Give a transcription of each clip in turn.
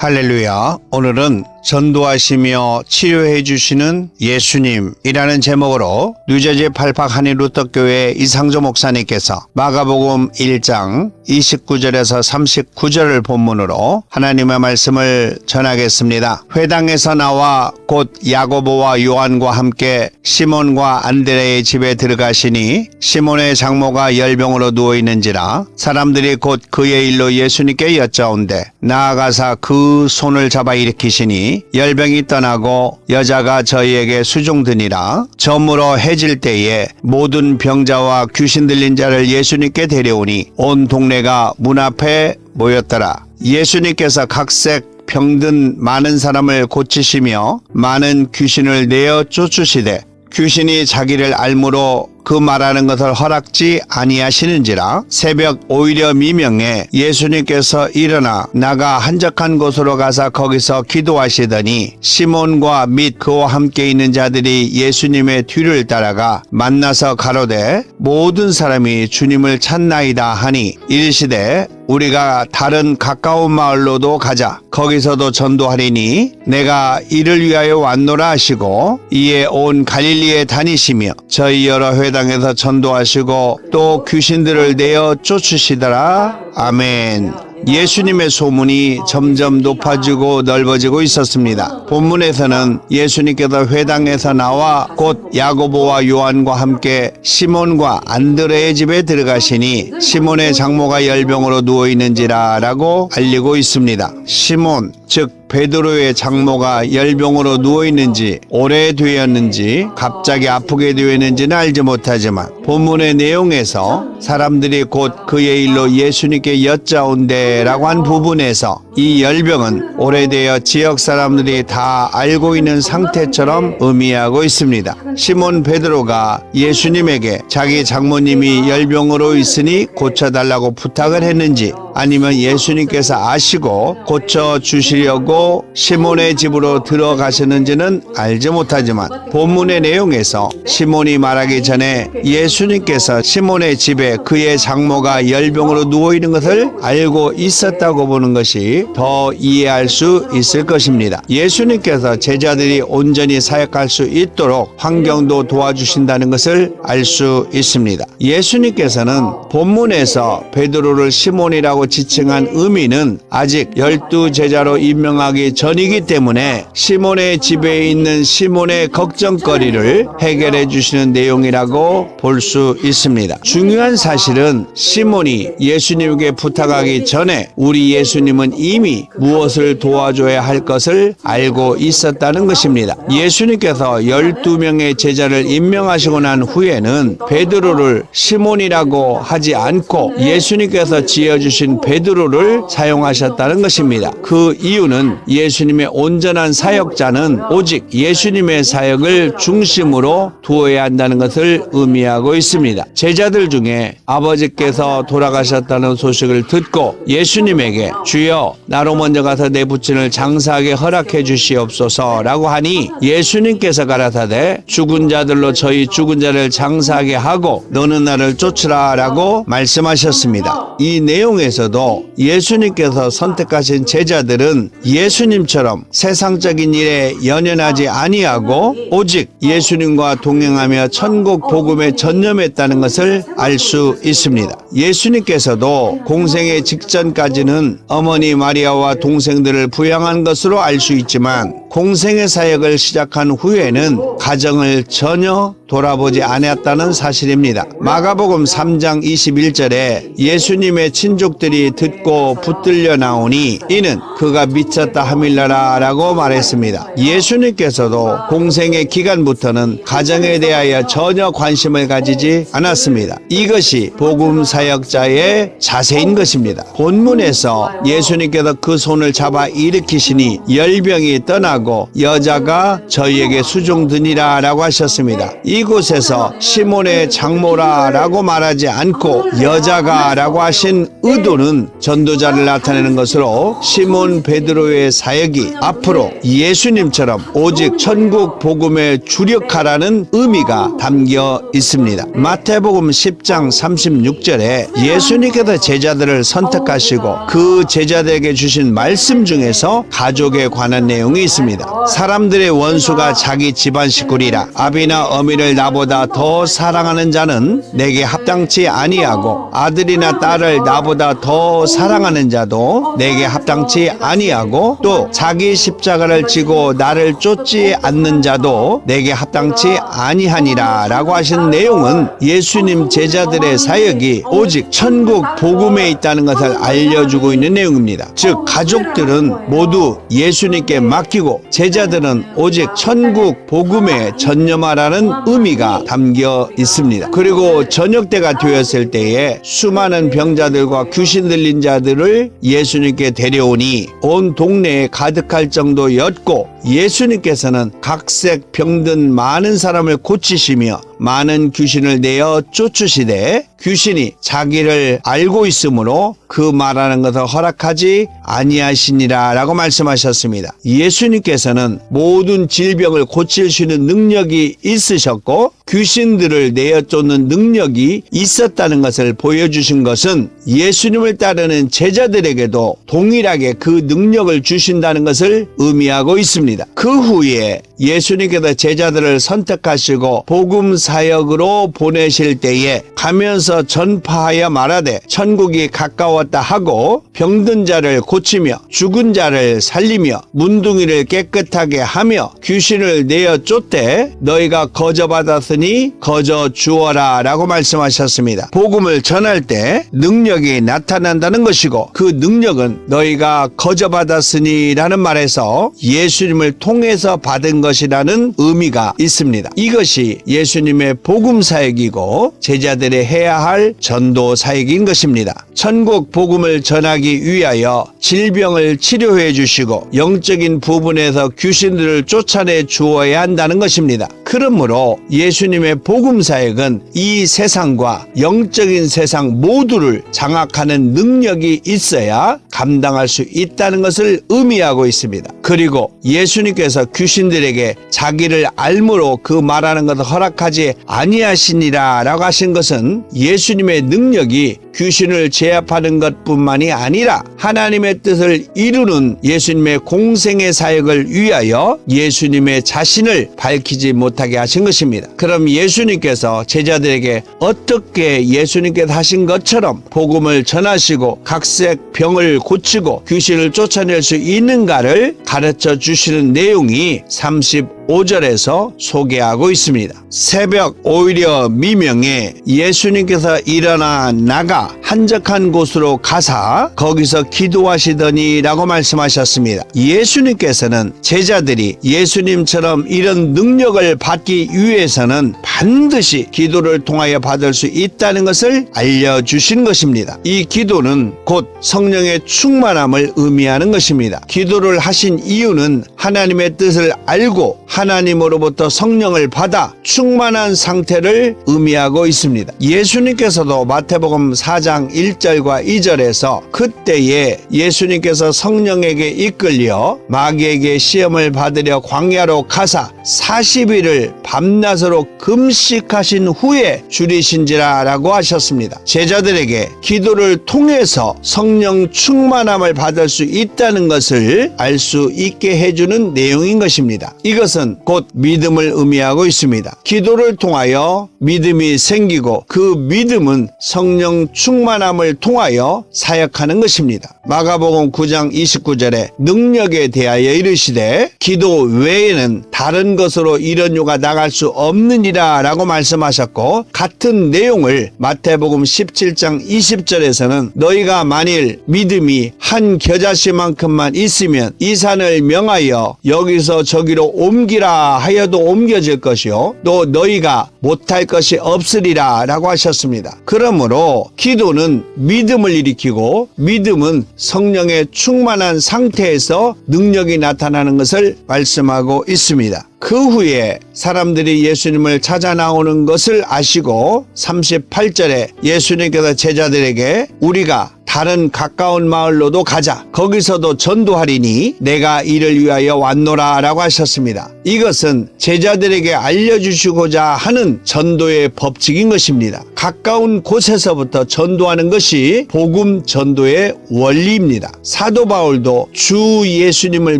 할렐루야. 오늘은 전도하시며 치료해 주시는 예수님이라는 제목으로 뉴저지 팔팍 한인루터교회 이상조 목사님께서 마가복음 1장 29절에서 39절을 본문으로 하나님의 말씀을 전하겠습니다. 회당에서 나와 곧 야고보와 요한과 함께 시몬과 안드레의 집에 들어가시니 시몬의 장모가 열병으로 누워 있는지라 사람들이 곧 그의 일로 예수님께 여짜온대 나아가사 그 손을 잡아 일으키시니 열병이 떠나고 여자가 저희에게 수종드니라. 저물어 해질 때에 모든 병자와 귀신 들린 자를 예수님께 데려오니 온 동네가 문 앞에 모였더라. 예수님께서 각색 병든 많은 사람을 고치시며 많은 귀신을 내어 쫓으시되 귀신이 자기를 알므로 그 말하는 것을 허락지 아니하시는지라. 새벽 오히려 미명에 예수님께서 일어나 나가 한적한 곳으로 가서 거기서 기도하시더니 시몬과 및 그와 함께 있는 자들이 예수님의 뒤를 따라가 만나서 가로되 모든 사람이 주님을 찾나이다 하니 이르시되 우리가 다른 가까운 마을로도 가자. 거기서도 전도하리니 내가 이를 위하여 왔노라 하시고 이에 온 갈릴리에 다니시며 저희 여러 회당에서 전도하시고 또 귀신들을 내어 쫓으시더라. 아멘. 예수님의 소문이 점점 높아지고 넓어지고 있었습니다. 본문에서는 예수님께서 회당에서 나와 곧 야고보와 요한과 함께 시몬과 안드레의 집에 들어가시니 시몬의 장모가 열병으로 누워있는지라 라고 알리고 있습니다. 시몬 즉 베드로의 장모가 열병으로 누워있는지 오래되었는지 갑자기 아프게 되었는지는 알지 못하지만 본문의 내용에서 사람들이 곧 그의 일로 예수님께 여짜온대 라고 한 부분에서 이 열병은 오래되어 지역 사람들이 다 알고 있는 상태처럼 의미하고 있습니다. 시몬 베드로가 예수님에게 자기 장모님이 열병으로 있으니 고쳐달라고 부탁을 했는지 아니면 예수님께서 아시고 고쳐주시려고 시몬의 집으로 들어가셨는지는 알지 못하지만 본문의 내용에서 시몬이 말하기 전에 예수님께서 시몬의 집에 그의 장모가 열병으로 누워있는 것을 알고 있었다고 보는 것이 더 이해할 수 있을 것입니다. 예수님께서 제자들이 온전히 사역할 수 있도록 환경도 도와주신다는 것을 알 수 있습니다. 예수님께서는 본문에서 베드로를 시몬이라고 지칭한 의미는 아직 12제자로 임명하기 전이기 때문에 시몬의 집에 있는 시몬의 걱정거리를 해결해 주시는 내용이라고 볼 수 있습니다. 중요한 사실은 시몬이 예수님에게 부탁하기 전에 우리 예수님은 이미 무엇을 도와줘야 할 것을 알고 있었다는 것입니다. 예수님께서 12명의 제자를 임명하시고 난 후에는 베드로를 시몬이라고 하지 않고 예수님께서 지어주신 베드로를 사용하셨다는 것입니다. 그 이유는 예수님의 온전한 사역자는 오직 예수님의 사역을 중심으로 두어야 한다는 것을 의미하고 있습니다. 제자들 중에 아버지께서 돌아가셨다는 소식을 듣고 예수님에게 주여 나로 먼저 가서 내 부친을 장사하게 허락해 주시옵소서라고 하니 예수님께서 가라사대 죽은 자들로 저희 죽은 자를 장사하게 하고 너는 나를 쫓으라 라고 말씀하셨습니다. 이 내용에서도 예수님께서 선택하신 제자들은 예수님처럼 세상적인 일에 연연하지 아니하고 오직 예수님과 동행하며 천국 복음에 전념했다는 것을 알 수 있습니다. 예수님께서도 공생의 직전까지는 어머니 마리아와 동생들을 부양한 것으로 알 수 있지만 공생의 사역을 시작한 후에는 가정을 전혀 돌아보지 않았다는 사실입니다. 마가복음 3장 21절에 예수님의 친족들이 듣고 붙들려 나오니 이는 그가 미쳤다 함일라라 라고 말했습니다. 예수님께서도 공생의 기간부터는 가정에 대하여 전혀 관심을 가지지 않았습니다. 이것이 복음 사역자의 자세인 것입니다. 본문에서 예수님께서 그 손을 잡아 일으키시니 열병이 떠나고 여자가 저희에게 수종드니라 라고 하셨습니다. 이 이곳에서 시몬의 장모라라고 말하지 않고 여자가라고 하신 의도는 전도자를 나타내는 것으로 시몬 베드로의 사역이 앞으로 예수님처럼 오직 천국 복음에 주력하라는 의미가 담겨 있습니다. 마태복음 10장 36절에 예수님께서 제자들을 선택하시고 그 제자들에게 주신 말씀 중에서 가족에 관한 내용이 있습니다. 사람들의 원수가 자기 집안 식구리라. 아비나 어미를 나보다 더 사랑하는 자는 내게 합당치 아니하고 아들이나 딸을 나보다 더 사랑하는 자도 내게 합당치 아니하고 또 자기 십자가를 지고 나를 쫓지 않는 자도 내게 합당치 아니하니라 라고 하신 내용은 예수님 제자들의 사역이 오직 천국 복음에 있다는 것을 알려주고 있는 내용입니다. 즉 가족들은 모두 예수님께 맡기고 제자들은 오직 천국 복음에 전념하라는 의미가 담겨 있습니다. 그리고 저녁때가 되었을 때에 수많은 병자들과 귀신 들린 자들을 예수님께 데려오니 온 동네에 가득할 정도였고 예수님께서는 각색 병든 많은 사람을 고치시며 많은 귀신을 내어 쫓으시되 귀신이 자기를 알고 있으므로 그 말하는 것을 허락하지 아니하시니라 라고 말씀하셨습니다. 예수님께서는 모든 질병을 고칠 수 있는 능력이 있으셨고 귀신들을 내어 쫓는 능력이 있었다는 것을 보여주신 것은 예수님을 따르는 제자들에게도 동일하게 그 능력을 주신다는 것을 의미하고 있습니다. 그 후에 예수님께서 제자들을 선택하시고 복음 사역으로 보내실 때에 가면서 전파하여 말하되 천국이 가까웠다 하고 병든 자를 고치며 죽은 자를 살리며 문둥이를 깨끗하게 하며 귀신을 내어 쫓되 너희가 거저받았으니 거저 주어라 라고 말씀하셨습니다. 복음을 전할 때 능력이 나타난다는 것이고 그 능력은 너희가 거저받았으니 라는 말에서 예수님을 통해서 받은 것이라는 의미가 있습니다. 이것이 예수님의 복음 사역이고 제자들이 해야 할 전도 사역인 것입니다. 천국 복음을 전하기 위하여 질병을 치료해 주시고 영적인 부분에서 귀신들을 쫓아내 주어야 한다는 것입니다. 그러므로 예수님의 복음 사역은 이 세상과 영적인 세상 모두를 장악하는 능력이 있어야 감당할 수 있다는 것을 의미하고 있습니다. 그리고 예수님께서 귀신들에게 자기를 알므로 그 말하는 것을 허락하지 아니하시니라 라고 하신 것은 예수님의 능력이 귀신을 제압하는 것뿐만이 아니라 하나님의 뜻을 이루는 예수님의 공생의 사역을 위하여 예수님의 자신을 밝히지 못하게 하신 것입니다. 그럼 예수님께서 제자들에게 어떻게 예수님께서 하신 것처럼 복음을 전하시고 각색 병을 고치고 귀신을 쫓아낼 수 있는가를 가르쳐 주시는 내용이 35절에서 소개하고 있습니다. 새벽 오히려 미명에 예수님께서 일어나 나가 한적한 곳으로 가사 거기서 기도하시더니 라고 말씀하셨습니다. 예수님께서는 제자들이 예수님처럼 이런 능력을 받기 위해서는 반드시 기도를 통하여 받을 수 있다는 것을 알려주신 것입니다. 이 기도는 곧 성령의 충만함을 의미하는 것입니다. 기도를 하신 이유는 하나님의 뜻을 알고 하나님으로부터 성령을 받아 충만한 상태를 의미하고 있습니다. 예수님께서도 마태복음 4장 1절과 2절에서 그때에 예수님께서 성령에게 이끌려 마귀에게 시험을 받으려 광야로 가사 40일을 밤낮으로 금식하신 후에 줄이신지라 라고 하셨습니다. 제자들에게 기도를 통해서 성령 충만함을 받을 수 있다는 것을 알 수 있게 해주는 내용인 것입니다. 이것은 곧 믿음을 의미하고 있습니다. 기도를 통하여 믿음이 생기고 그 믿음은 성령 충만함을 통하여 사역하는 것입니다. 마가복음 9장 29절에 능력에 대하여 이르시되 기도 외에는 다른 것으로 이런 요가 나갈 수 없느니라 라고 말씀하셨고 같은 내용을 마태복음 17장 20절에서는 너희가 만일 믿음이 한 겨자씨만큼만 있으면 이 산을 명하여 여기서 저기로 옮기라 하여도 옮겨질 것이요 또 너희가 못할 것이 없으리라 라고 하셨습니다. 그러므로 기도는 믿음을 일으키고 믿음은 성령의 충만한 상태에서 능력이 나타나는 것을 말씀하고 있습니다. 그 후에 사람들이 예수님을 찾아 나오는 것을 아시고 38절에 예수님께서 제자들에게 우리가 다른 가까운 마을로도 가자. 거기서도 전도하리니 내가 이를 위하여 왔노라 라고 하셨습니다. 이것은 제자들에게 알려주시고자 하는 전도의 법칙인 것입니다. 가까운 곳에서부터 전도하는 것이 복음 전도의 원리입니다. 사도 바울도 주 예수님을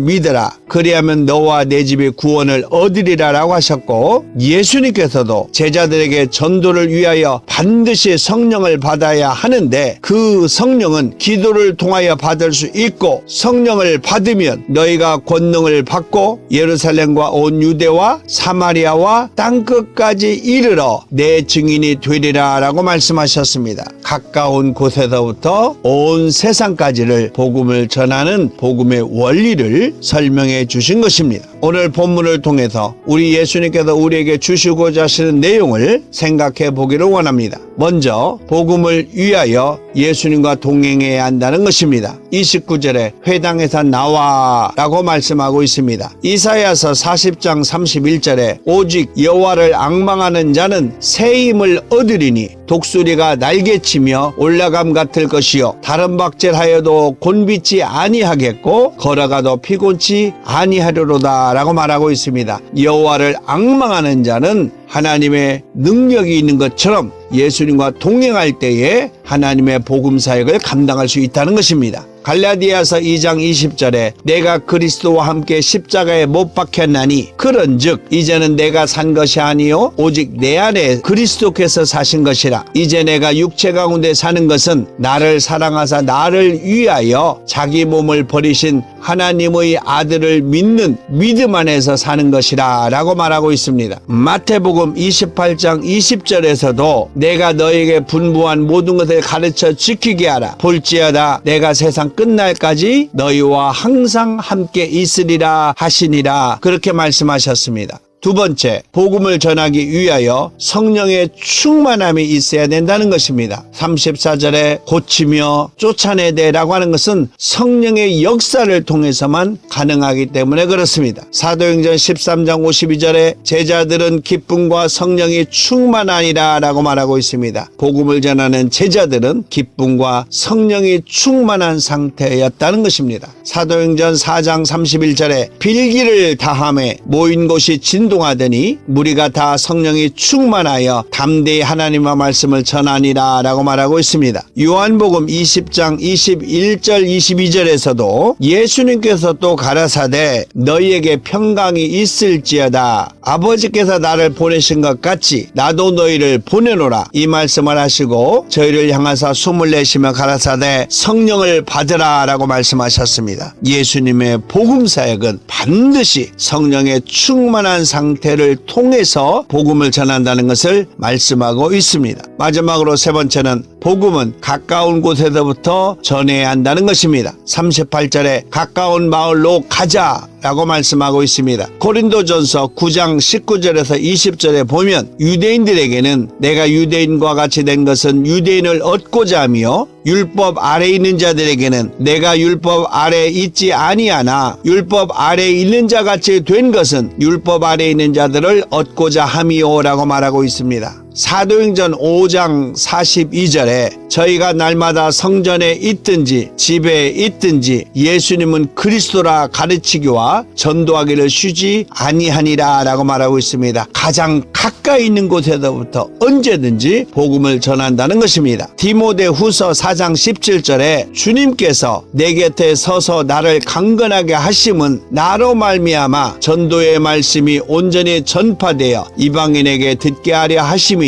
믿으라. 그리하면 너와 내 집의 구원을 얻으리라 라고 하셨고, 예수님께서도 제자들에게 전도를 위하여 반드시 성령을 받아야 하는데, 그 성령은 기도를 통하여 받을 수 있고, 성령을 받으면 너희가 권능을 받고 예루살렘과 온 유대와 사마리아와 땅끝까지 이르러 내 증인이 되리라 라고 말씀하셨습니다. 가까운 곳에서부터 온 세상까지를 복음을 전하는 복음의 원리를 설명해 주신 것입니다. 오늘 본문을 통해서 우리 예수님께서 우리에게 주시고자 하시는 내용을 생각해 보기를 원합니다. 먼저 복음을 위하여 예수님과 동행해야 한다는 것입니다. 29절에 회당에서 나와 라고 말씀하고 있습니다. 이사야서 40장 31절에 오직 여호와를 앙망하는 자는 새 힘을 얻으리니 독수리가 날개치며 올라감 같을 것이요 다른 박질하여도 곤비지 아니하겠고 걸어가도 피곤치 아니하리로다 라고 말하고 있습니다. 여호와를 앙망하는 자는 하나님의 능력이 있는 것처럼 예수님과 동행할 때에 하나님의 복음 사역을 감당할 수 있다는 것입니다. 갈라디아서 2장 20절에 내가 그리스도와 함께 십자가에 못 박혔나니 그런즉 이제는 내가 산 것이 아니요 오직 내 안에 그리스도께서 사신 것이라. 이제 내가 육체 가운데 사는 것은 나를 사랑하사 나를 위하여 자기 몸을 버리신 하나님의 아들을 믿는 믿음 안에서 사는 것이라 라고 말하고 있습니다. 마태복음 28장 20절에서도 내가 너에게 분부한 모든 것을 가르쳐 지키게 하라. 볼지어다 내가 세상 끝날까지 너희와 항상 함께 있으리라 하시니라. 그렇게 말씀하셨습니다. 두 번째, 복음을 전하기 위하여 성령의 충만함이 있어야 된다는 것입니다. 34절에 고치며 쫓아내되라고 하는 것은 성령의 역사를 통해서만 가능하기 때문에 그렇습니다. 사도행전 13장 52절에 제자들은 기쁨과 성령이 충만하니라 라고 말하고 있습니다. 복음을 전하는 제자들은 기쁨과 성령이 충만한 상태였다는 것입니다. 사도행전 4장 31절에 빌기를 다함에 모인 곳이 진동하더니 무리가 다 성령이 충만하여 담대히 하나님의 말씀을 전하니라 라고 말하고 있습니다. 요한복음 20장 21절 22절에서도 예수님께서 또 가라사대 너희에게 평강이 있을지어다. 아버지께서 나를 보내신 것 같이 나도 너희를 보내노라. 이 말씀을 하시고 저희를 향하사 숨을 내쉬며 가라사대 성령을 받으라 라고 말씀하셨습니다. 예수님의 복음 사역은 반드시 성령의 충만한 상태를 통해서 복음을 전한다는 것을 말씀하고 있습니다. 마지막으로 세 번째는 복음은 가까운 곳에서부터 전해야 한다는 것입니다. 38절에 가까운 마을로 가자 라고 말씀하고 있습니다. 고린도전서 9장 19절에서 20절에 보면 유대인들에게는 내가 유대인과 같이 된 것은 유대인을 얻고자 하며 율법 아래 있는 자들에게는 내가 율법 아래 있지 아니하나 율법 아래 있는 자 같이 된 것은 율법 아래 있는 자들을 얻고자 함이요 라고 말하고 있습니다. 사도행전 5장 42절에 저희가 날마다 성전에 있든지 집에 있든지 예수님은 그리스도라 가르치기와 전도하기를 쉬지 아니하니라 라고 말하고 있습니다. 가장 가까이 있는 곳에서부터 언제든지 복음을 전한다는 것입니다. 디모데후서 4장 17절에 주님께서 내 곁에 서서 나를 강건하게 하심은 나로 말미암아 전도의 말씀이 온전히 전파되어 이방인에게 듣게 하려 하심이니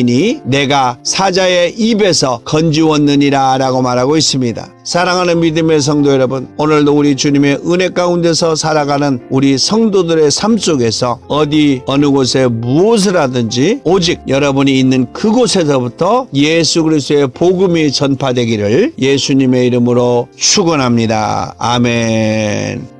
내가 사자의 입에서 건지웠느니라 라고 말하고 있습니다. 사랑하는 믿음의 성도 여러분, 오늘도 우리 주님의 은혜 가운데서 살아가는 우리 성도들의 삶 속에서 어느 곳에 무엇을 하든지 오직 여러분이 있는 그곳에서부터 예수 그리스도의 복음이 전파되기를 예수님의 이름으로 축원합니다. 아멘.